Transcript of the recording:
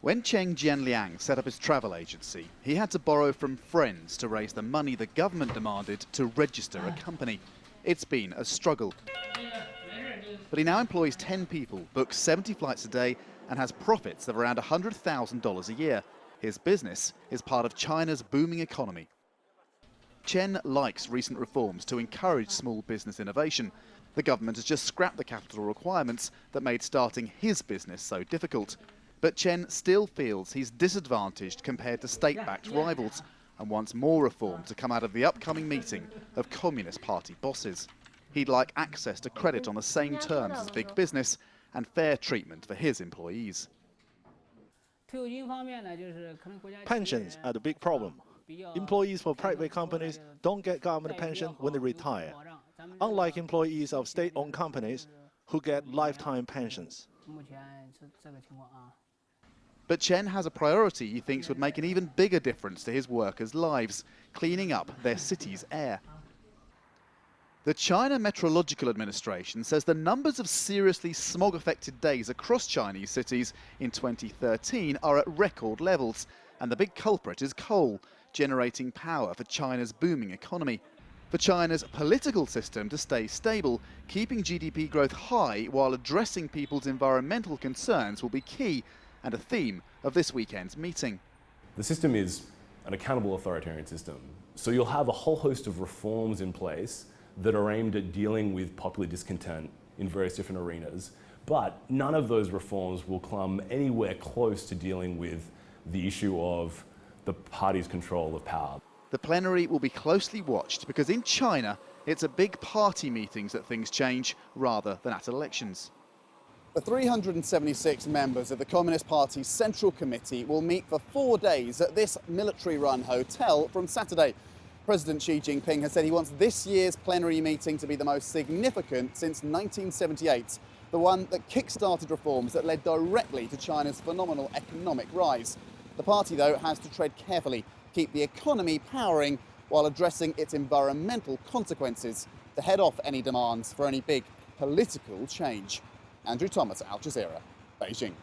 When Cheng Jianliang set up his travel agency, he had to borrow from friends to raise the money the government demanded to register a company. It's been a struggle. But he now employs 10 people, books 70 flights a day, and has profits of around $100,000 a year. His business is part of China's booming economy. Chen likes recent reforms to encourage small business innovation. The government has just scrapped the capital requirements that made starting his business so difficult. But Chen still feels he's disadvantaged compared to state-backed rivals and wants more reform to come out of the upcoming meeting of Communist Party bosses. He'd like access to credit on the same terms as big business and fair treatment for his employees. Pensions are the big problem. Employees for private companies don't get government pension when they retire, unlike employees of state-owned companies who get lifetime pensions. But Chen has a priority he thinks would make an even bigger difference to his workers' lives, cleaning up their city's air. The China Meteorological Administration says the numbers of seriously smog-affected days across Chinese cities in 2013 are at record levels, and the big culprit is coal, generating power for China's booming economy. For China's political system to stay stable, keeping GDP growth high while addressing people's environmental concerns will be key, and a theme of this weekend's meeting. The system is an accountable authoritarian system, so you'll have a whole host of reforms in place that are aimed at dealing with popular discontent in various different arenas, but none of those reforms will come anywhere close to dealing with the issue of the party's control of power. The plenary will be closely watched because in China, it's at big party meetings that things change rather than at elections. The 376 members of the Communist Party's Central Committee will meet for 4 days at this military-run hotel from Saturday. President Xi Jingping has said he wants this year's plenary meeting to be the most significant since 1978, the one that kick-started reforms that led directly to China's phenomenal economic rise. The party, though, has to tread carefully, keep the economy powering while addressing its environmental consequences to head off any demands for any big political change. Andrew Thomas, Al Jazeera, Beijing.